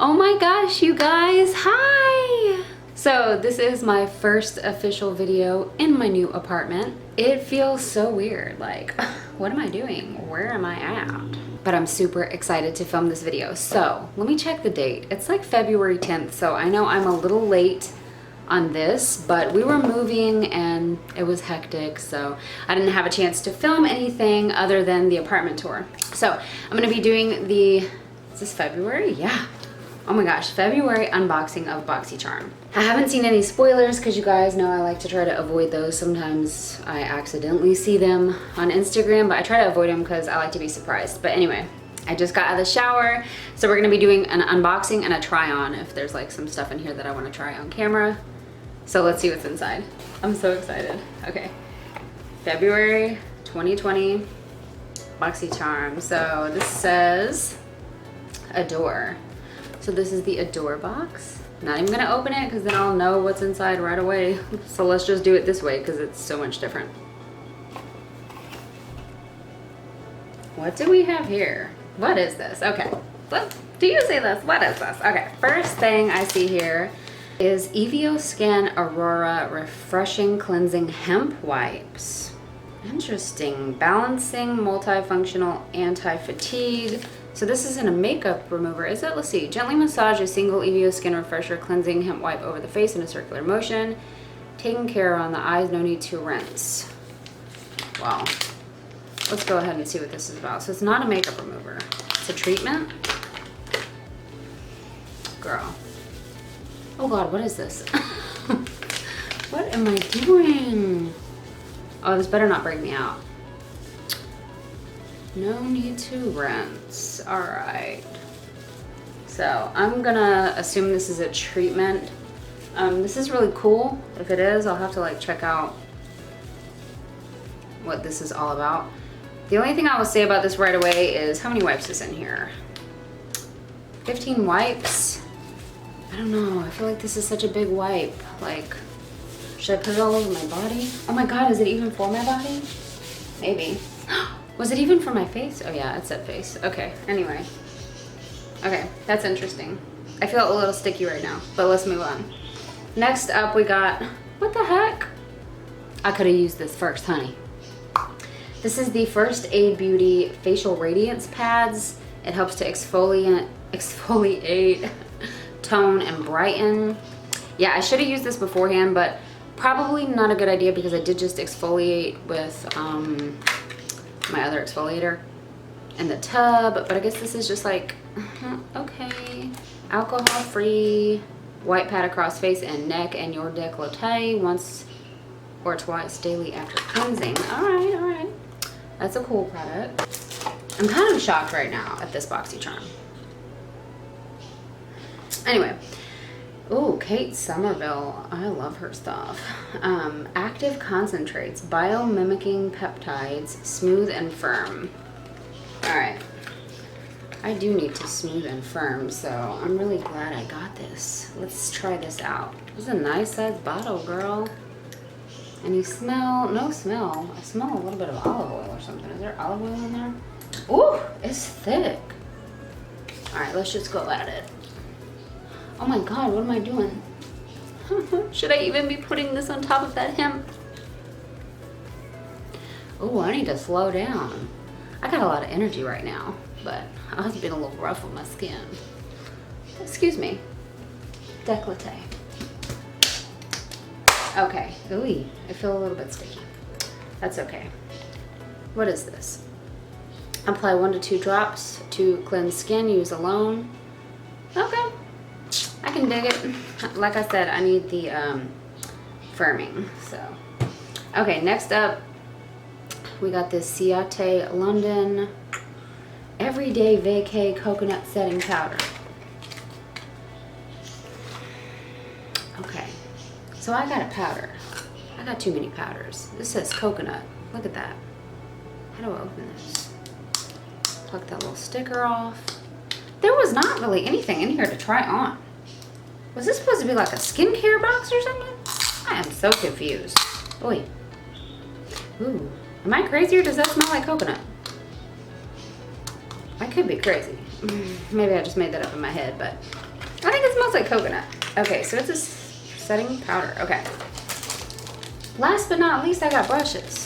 Oh my gosh, you guys, hi! So this is my first official video in my new apartment. It feels so weird, like, what am I doing? Where am I at? But I'm super excited to film this video. So let me check the date. It's like February 10th, so I know I'm a little late on this, but we were moving and it was hectic, so I didn't have a chance to film anything other than the apartment tour. So I'm gonna be doing the, is this February? Yeah. Oh my gosh, February unboxing of BOXYCHARM. I haven't seen any spoilers because you guys know I like to try to avoid those. Sometimes I accidentally see them on Instagram, but I try to avoid them because I like to be surprised. But anyway, I just got out of the shower, so we're gonna be doing an unboxing and a try on if there's like some stuff in here that I wanna try on camera. So let's see what's inside. I'm so excited. Okay, February 2020, BOXYCHARM. So this says Adore. So this is the Adore box. Not even gonna open it because then I'll know what's inside right away. So let's just do it this way because it's so much different. What do we have here? What is this? Okay, do you see this? What is this? Okay, first thing I see here is EvoSkin Aurora Refreshing Cleansing Hemp Wipes. Interesting. Balancing, multifunctional, anti-fatigue. So this isn't a makeup remover, is it? Let's see. Gently massage a single EvoSkin Refresher Cleansing Hemp Wipe over the face in a circular motion. Taking care on the eyes, no need to rinse. Wow. Let's go ahead and see what this is about. So it's not a makeup remover. It's a treatment. Girl. Oh God, what is this? What am I doing? Oh, this better not break me out. No need to rinse. All right. So I'm gonna assume this is a treatment. This is really cool. If it is, I'll have to like check out what this is all about. The only thing I will say about this right away is how many wipes is in here? 15 wipes. I don't know. I feel like this is such a big wipe. Like, should I put it all over my body? Oh my God, is it even for my body? Maybe. Was it even for my face? Oh yeah, it said face. Okay, anyway. Okay, that's interesting. I feel a little sticky right now, but let's move on. Next up we got, what the heck? I could have used this first, honey. This is the First Aid Beauty Facial Radiance Pads. It helps to exfoliate, tone, and brighten. Yeah, I should have used this beforehand, but probably not a good idea because I did just exfoliate with my other exfoliator in the tub, but I guess this is just like, okay. Alcohol-free white pad across face and neck and your décolleté once or twice daily after cleansing. All right, all right. That's a cool product. I'm kind of shocked right now at this BOXYCHARM. Anyway, oh, Kate Somerville, I love her stuff. Active concentrates, biomimicking peptides, smooth and firm. All right, I do need to smooth and firm, so I'm really glad I got this. Let's try this out. This is a nice size bottle, girl. Any smell? No smell. I smell a little bit of olive oil or something. Is there olive oil in there? Ooh, it's thick. All right, let's just go at it. Oh my God, what am I doing? Should I even be putting this on top of that hemp? Oh, I need to slow down. I got a lot of energy right now, but I was being a little rough on my skin. Excuse me. Décolleté. Okay, ooh, I feel a little bit sticky. That's okay. What is this? Apply 1 to 2 drops to cleanse skin, use alone. Okay. I can dig it. Like I said, I need the firming, so. Okay, next up, we got this Ciate London Everyday Vacay Coconut Setting Powder. Okay, so I got a powder. I got too many powders. This says coconut. Look at that. How do I open this? Pluck that little sticker off. There was not really anything in here to try on. Was this supposed to be like a skincare box or something? I am so confused. Oy. Ooh. Am I crazy or does that smell like coconut? I could be crazy. Maybe I just made that up in my head, but I think it smells like coconut. Okay, so it's a setting powder. Okay. Last but not least, I got brushes.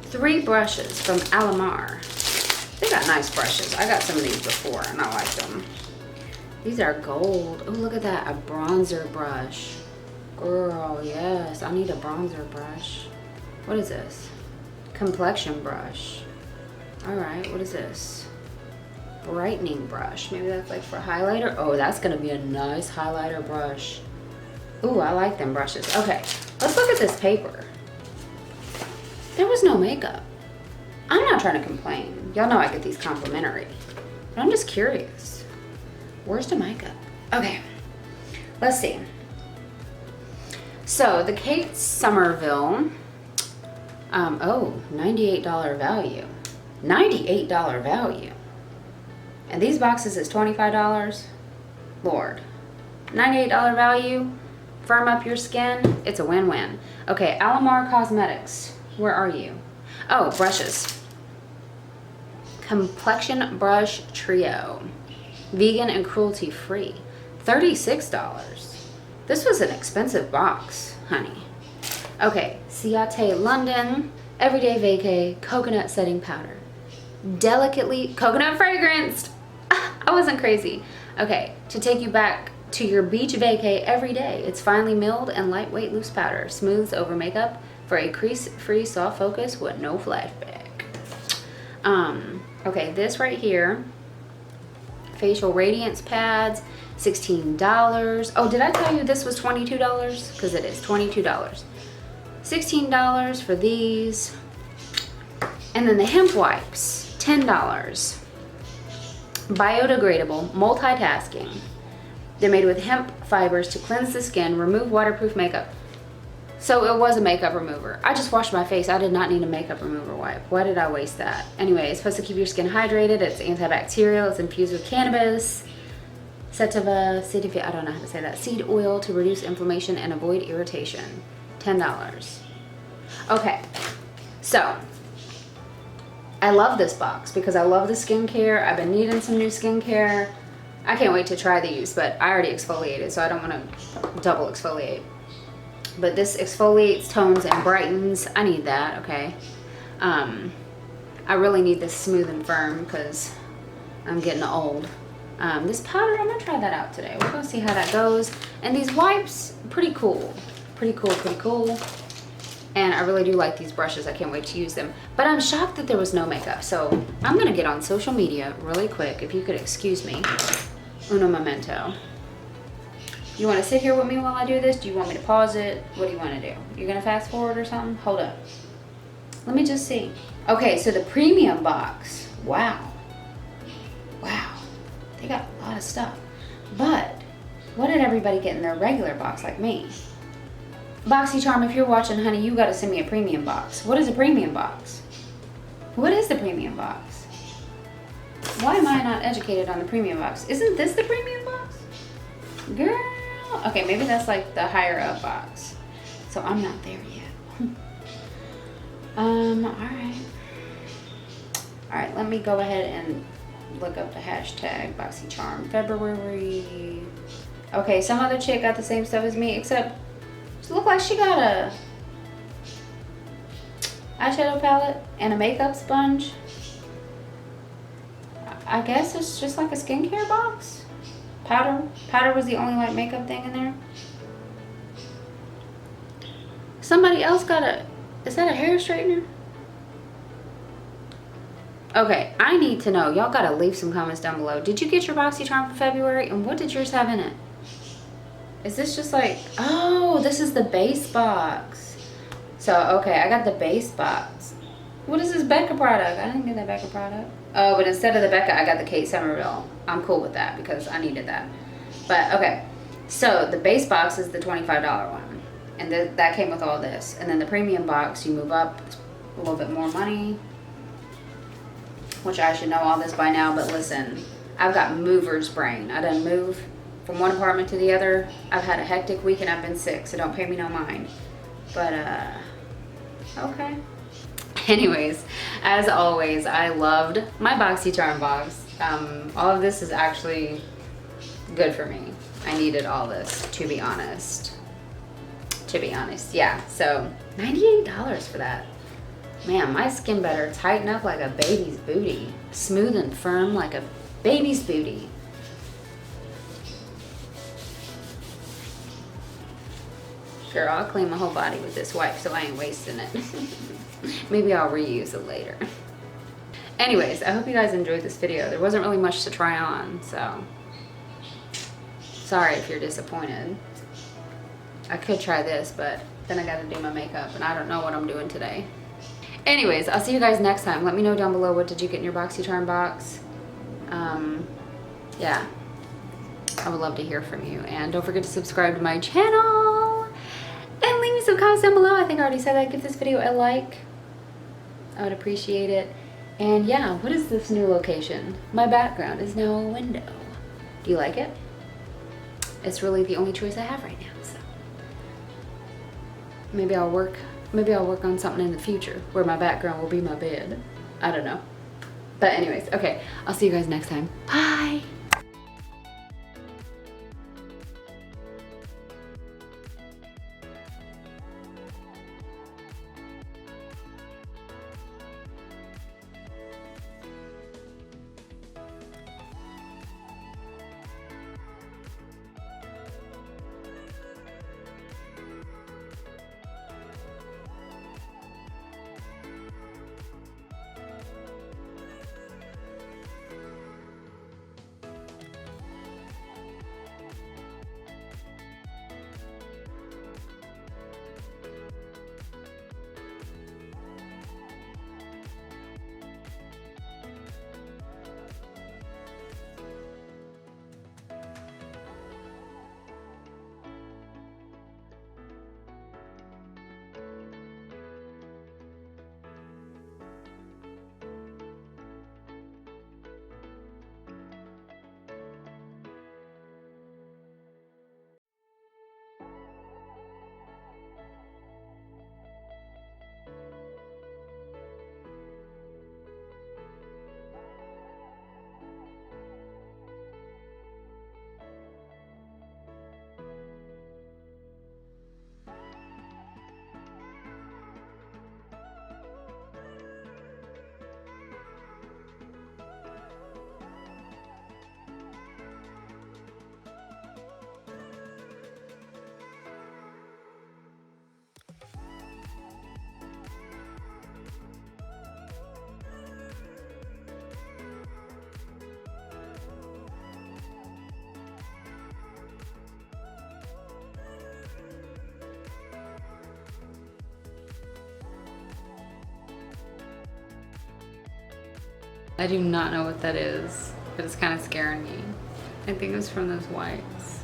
3 brushes from Alamar. They got nice brushes. I got some of these before and I like them. These are gold. Oh, look at that, a bronzer brush. Girl, yes, I need a bronzer brush. What is this? Complexion brush. All right, what is this? Brightening brush. Maybe that's like for highlighter. Oh, that's gonna be a nice highlighter brush. Ooh, I like them brushes. Okay, let's look at this paper. There was no makeup. I'm not trying to complain. Y'all know I get these complimentary. But I'm just curious. Where's the makeup? Okay, let's see. So the Kate Somerville, oh, $98 value. $98 value. And these boxes is $25. Lord. $98 value. Firm up your skin. It's a win-win. Okay, Alamar Cosmetics. Where are you? Oh, brushes. Complexion Brush Trio. Vegan and cruelty free. $36. This was an expensive box, honey. Okay, Ciate London. Everyday Vacay Coconut Setting Powder. Delicately coconut fragranced. I wasn't crazy. Okay, to take you back to your beach vacay every day. It's finely milled and lightweight loose powder. Smooths over makeup for a crease-free soft focus with no flashback. Okay, this right here. Facial Radiance Pads, $16. Oh, did I tell you this was $22? Because it is $22. $16 for these. And then the hemp wipes, $10. Biodegradable, multitasking. They're made with hemp fibers to cleanse the skin, remove waterproof makeup. So it was a makeup remover. I just washed my face. I did not need a makeup remover wipe. Why did I waste that? Anyway, it's supposed to keep your skin hydrated. It's antibacterial. It's infused with cannabis, sativa, I don't know how to say that, seed oil to reduce inflammation and avoid irritation. $10. Okay, so I love this box because I love the skincare. I've been needing some new skincare. I can't wait to try these, but I already exfoliated, so I don't want to double exfoliate. But this exfoliates, tones, and brightens. I need that, okay? I really need this smooth and firm because I'm getting old. This powder, I'm gonna try that out today. We're gonna see how that goes. And these wipes, pretty cool. Pretty cool, pretty cool. And I really do like these brushes. I can't wait to use them. But I'm shocked that there was no makeup. So I'm gonna get on social media really quick. If you could excuse me. Uno momento. You wanna sit here with me while I do this? Do you want me to pause it? What do you wanna do? You're gonna fast forward or something? Hold up. Let me just see. Okay, so the premium box. Wow. Wow. They got a lot of stuff. But what did everybody get in their regular box like me? BOXYCHARM, if you're watching, honey, you gotta send me a premium box. What is a premium box? What is the premium box? Why am I not educated on the premium box? Isn't this the premium box? Girl. Okay, maybe that's like the higher up box. So I'm not there yet. Alright. Alright, let me go ahead and look up the hashtag BOXYCHARM February. Okay, some other chick got the same stuff as me, except it looked like she got a eyeshadow palette and a makeup sponge. I guess it's just like a skincare box. Powder was the only like makeup thing in there. Somebody else got a, is that a hair straightener? Okay, I need to know. Y'all gotta leave some comments down below. Did you get your BOXYCHARM for February? And what did yours have in it? Is this just like, oh, this is the base box. So, okay, I got the base box. What is this Becca product? I didn't get that Becca product. Oh, but instead of the Becca, I got the Kate Somerville. I'm cool with that because I needed that. But, okay, so the base box is the $25 one. And that came with all this. And then the premium box, you move up a little bit more money. Which I should know all this by now, but listen, I've got mover's brain. I done move from one apartment to the other. I've had a hectic week and I've been sick, so don't pay me no mind. But, okay. Anyways, as always, I loved my BOXYCHARM box. All of this is actually good for me. I needed all this, to be honest. Yeah, so $98 for that. Man, my skin better tighten up like a baby's booty. Smooth and firm like a baby's booty. Girl, I'll clean my whole body with this wipe, so I ain't wasting it. Maybe I'll reuse it later. Anyways, I hope you guys enjoyed this video. There wasn't really much to try on, so sorry if you're disappointed. I could try this, but then I gotta do my makeup, and I don't know what I'm doing today. Anyways, I'll see you guys next time. Let me know down below, what did you get in your BOXYCHARM box? Yeah, I would love to hear from you. And don't forget to subscribe to my channel. And leave me some comments down below. I think I already said that. Give this video a like. I would appreciate it. And yeah, what is this new location? My background is now a window. Do you like it? It's really the only choice I have right now, so. Maybe I'll work on something in the future where my background will be my bed. I don't know. But anyways, okay, I'll see you guys next time. Bye. I do not know what that is, but it's kind of scaring me. I think it's from those wipes.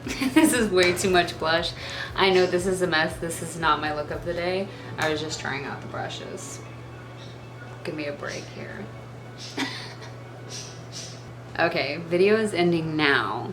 This is way too much blush. I know this is a mess. This is not my look of the day. I was just trying out the brushes. Give me a break here. Okay, video is ending now.